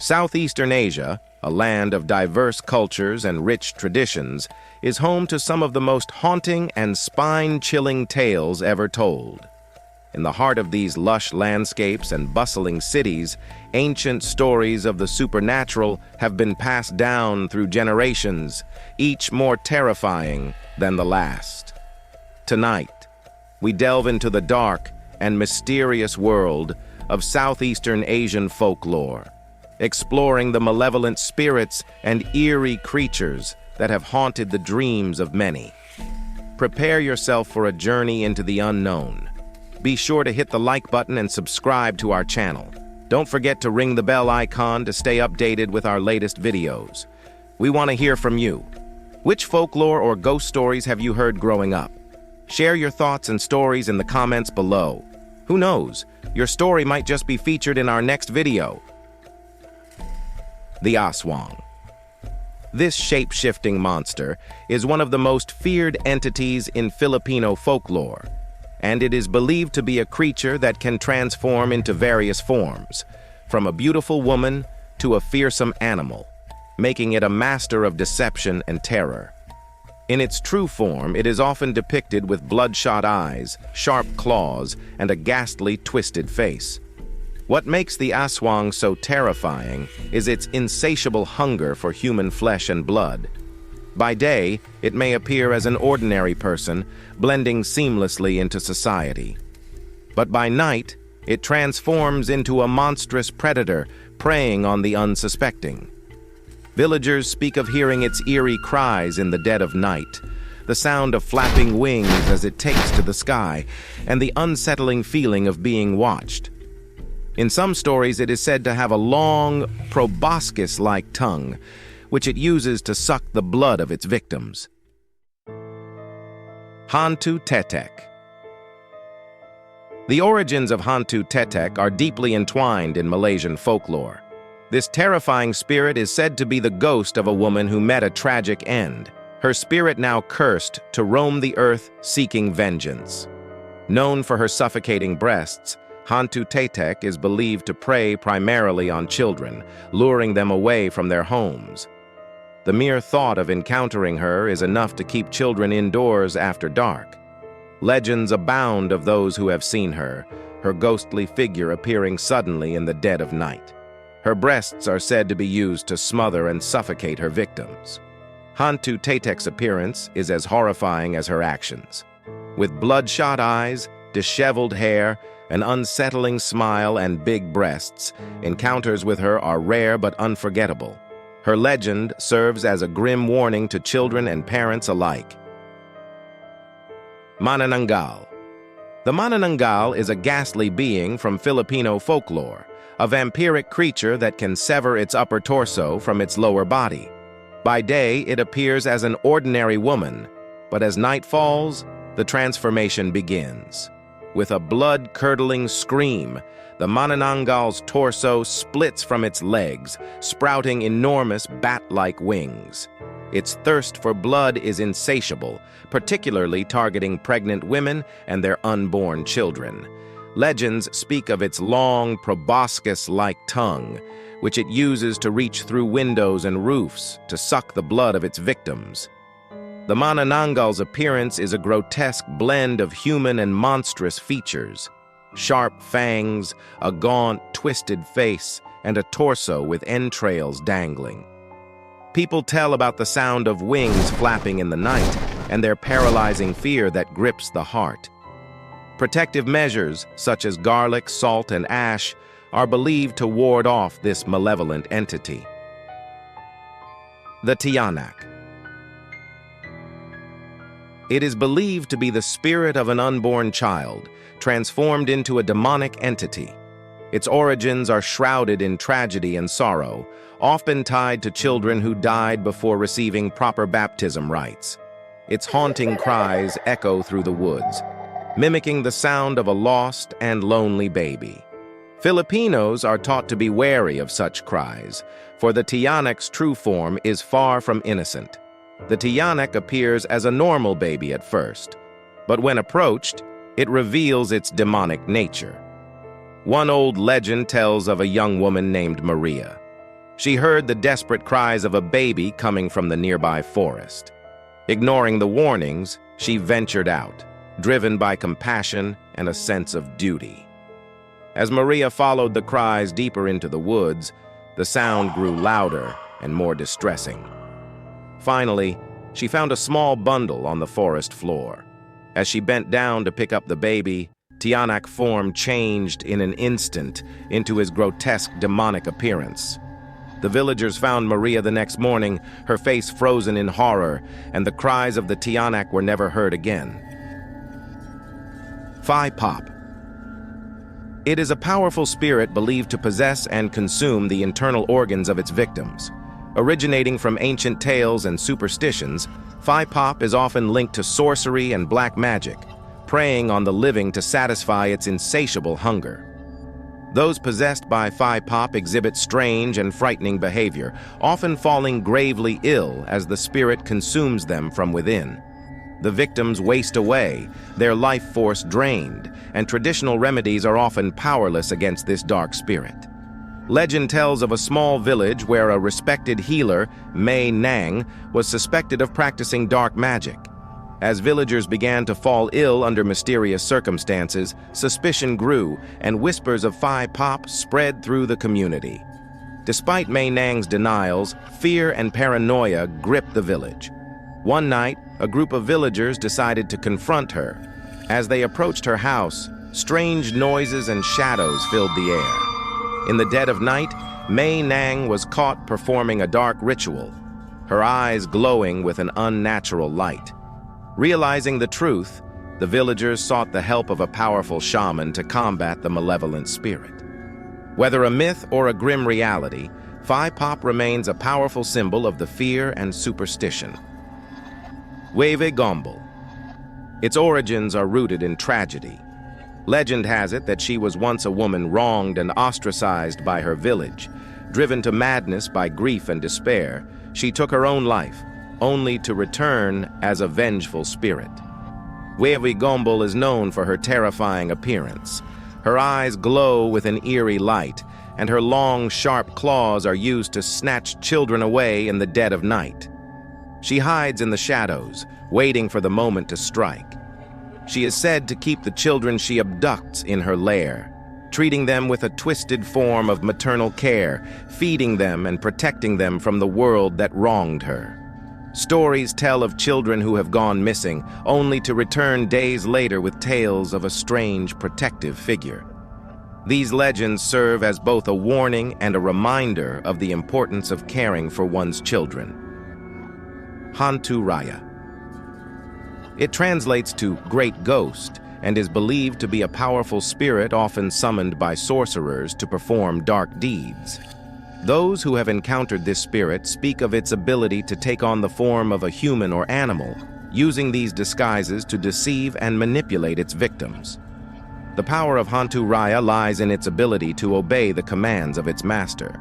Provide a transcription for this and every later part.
Southeastern Asia, a land of diverse cultures and rich traditions, is home to some of the most haunting and spine-chilling tales ever told. In the heart of these lush landscapes and bustling cities, ancient stories of the supernatural have been passed down through generations, each more terrifying than the last. Tonight, we delve into the dark and mysterious world of Southeastern Asian folklore, exploring the malevolent spirits and eerie creatures that have haunted the dreams of many. Prepare yourself for a journey into the unknown. Be sure to hit the like button and subscribe to our channel. Don't forget to ring the bell icon to stay updated with our latest videos. We want to hear from you. Which folklore or ghost stories have you heard growing up? Share your thoughts and stories in the comments below. Who knows, your story might just be featured in our next video. The Aswang. This shape-shifting monster is one of the most feared entities in Filipino folklore, and it is believed to be a creature that can transform into various forms, from a beautiful woman to a fearsome animal, making it a master of deception and terror. In its true form, it is often depicted with bloodshot eyes, sharp claws, and a ghastly, twisted face. What makes the Aswang so terrifying is its insatiable hunger for human flesh and blood. By day, it may appear as an ordinary person, blending seamlessly into society. But by night, it transforms into a monstrous predator, preying on the unsuspecting. Villagers speak of hearing its eerie cries in the dead of night, the sound of flapping wings as it takes to the sky, and the unsettling feeling of being watched. In some stories, it is said to have a long, proboscis-like tongue, which it uses to suck the blood of its victims. Hantu Tetek. The origins of Hantu Tetek are deeply entwined in Malaysian folklore. This terrifying spirit is said to be the ghost of a woman who met a tragic end, her spirit now cursed to roam the earth seeking vengeance. Known for her suffocating breasts, Hantu Tetek is believed to prey primarily on children, luring them away from their homes. The mere thought of encountering her is enough to keep children indoors after dark. Legends abound of those who have seen her, her ghostly figure appearing suddenly in the dead of night. Her breasts are said to be used to smother and suffocate her victims. Hantu Tetek's appearance is as horrifying as her actions. With bloodshot eyes, disheveled hair, an unsettling smile, and big breasts, encounters with her are rare but unforgettable. Her legend serves as a grim warning to children and parents alike. Manananggal. The Manananggal is a ghastly being from Filipino folklore, a vampiric creature that can sever its upper torso from its lower body. By day, it appears as an ordinary woman, but as night falls, the transformation begins. With a blood-curdling scream, the Manananggal's torso splits from its legs, sprouting enormous bat-like wings. Its thirst for blood is insatiable, particularly targeting pregnant women and their unborn children. Legends speak of its long, proboscis-like tongue, which it uses to reach through windows and roofs to suck the blood of its victims. The Manananggal's appearance is a grotesque blend of human and monstrous features. Sharp fangs, a gaunt, twisted face, and a torso with entrails dangling. People tell about the sound of wings flapping in the night and their paralyzing fear that grips the heart. Protective measures, such as garlic, salt, and ash, are believed to ward off this malevolent entity. The Tiyanak. It is believed to be the spirit of an unborn child, transformed into a demonic entity. Its origins are shrouded in tragedy and sorrow, often tied to children who died before receiving proper baptism rites. Its haunting cries echo through the woods, mimicking the sound of a lost and lonely baby. Filipinos are taught to be wary of such cries, for the Tiyanak's true form is far from innocent. The Tiyanak appears as a normal baby at first, but when approached, it reveals its demonic nature. One old legend tells of a young woman named Maria. She heard the desperate cries of a baby coming from the nearby forest. Ignoring the warnings, she ventured out, driven by compassion and a sense of duty. As Maria followed the cries deeper into the woods, the sound grew louder and more distressing. Finally, she found a small bundle on the forest floor. As she bent down to pick up the baby, Tiyanak's form changed in an instant into his grotesque demonic appearance. The villagers found Maria the next morning, her face frozen in horror, and the cries of the Tiyanak were never heard again. Phi Pop. It is a powerful spirit believed to possess and consume the internal organs of its victims. Originating from ancient tales and superstitions, Phi Pop is often linked to sorcery and black magic, preying on the living to satisfy its insatiable hunger. Those possessed by Phi Pop exhibit strange and frightening behavior, often falling gravely ill as the spirit consumes them from within. The victims waste away, their life force drained, and traditional remedies are often powerless against this dark spirit. Legend tells of a small village where a respected healer, Mei Nang, was suspected of practicing dark magic. As villagers began to fall ill under mysterious circumstances, suspicion grew, and whispers of Phi Pop spread through the community. Despite Mei Nang's denials, fear and paranoia gripped the village. One night, a group of villagers decided to confront her. As they approached her house, strange noises and shadows filled the air. In the dead of night, Mei Nang was caught performing a dark ritual, her eyes glowing with an unnatural light. Realizing the truth, the villagers sought the help of a powerful shaman to combat the malevolent spirit. Whether a myth or a grim reality, Phi Pop remains a powerful symbol of the fear and superstition. Weve Gombel. Its origins are rooted in tragedy. Legend has it that she was once a woman wronged and ostracized by her village. Driven to madness by grief and despair, she took her own life, only to return as a vengeful spirit. Weve Gombel is known for her terrifying appearance. Her eyes glow with an eerie light, and her long, sharp claws are used to snatch children away in the dead of night. She hides in the shadows, waiting for the moment to strike. She is said to keep the children she abducts in her lair, treating them with a twisted form of maternal care, feeding them and protecting them from the world that wronged her. Stories tell of children who have gone missing, only to return days later with tales of a strange protective figure. These legends serve as both a warning and a reminder of the importance of caring for one's children. Hantu Raya. It translates to Great Ghost and is believed to be a powerful spirit often summoned by sorcerers to perform dark deeds. Those who have encountered this spirit speak of its ability to take on the form of a human or animal, using these disguises to deceive and manipulate its victims. The power of Hantu Raya lies in its ability to obey the commands of its master.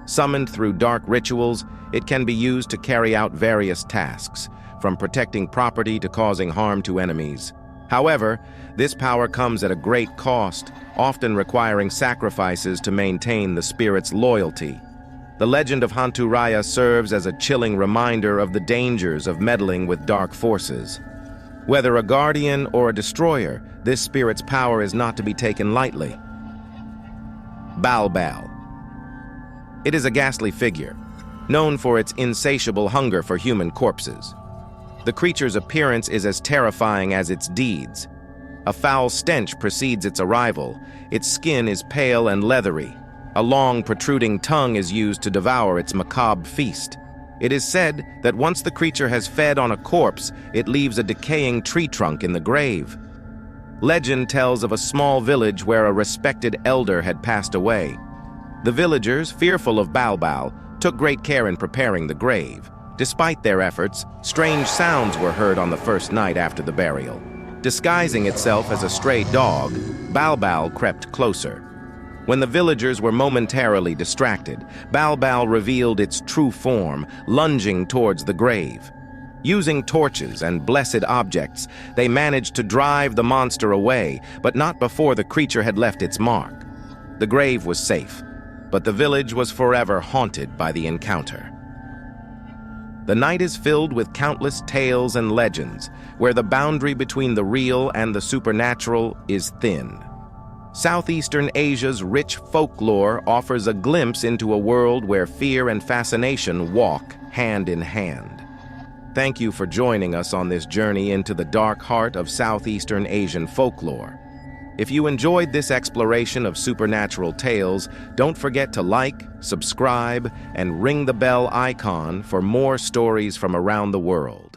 Summoned through dark rituals, it can be used to carry out various tasks, from protecting property to causing harm to enemies. However, this power comes at a great cost, often requiring sacrifices to maintain the spirit's loyalty. The legend of Hantu Raya serves as a chilling reminder of the dangers of meddling with dark forces. Whether a guardian or a destroyer, this spirit's power is not to be taken lightly. Balbal. It is a ghastly figure, known for its insatiable hunger for human corpses. The creature's appearance is as terrifying as its deeds. A foul stench precedes its arrival. Its skin is pale and leathery. A long, protruding tongue is used to devour its macabre feast. It is said that once the creature has fed on a corpse, it leaves a decaying tree trunk in the grave. Legend tells of a small village where a respected elder had passed away. The villagers, fearful of Balbal, took great care in preparing the grave. Despite their efforts, strange sounds were heard on the first night after the burial. Disguising itself as a stray dog, Balbal crept closer. When the villagers were momentarily distracted, Balbal revealed its true form, lunging towards the grave. Using torches and blessed objects, they managed to drive the monster away, but not before the creature had left its mark. The grave was safe. but the village was forever haunted by the encounter. The night is filled with countless tales and legends, where the boundary between the real and the supernatural is thin. Southeastern Asia's rich folklore offers a glimpse into a world where fear and fascination walk hand in hand. Thank you for joining us on this journey into the dark heart of Southeastern Asian folklore. If you enjoyed this exploration of supernatural tales, don't forget to like, subscribe, and ring the bell icon for more stories from around the world.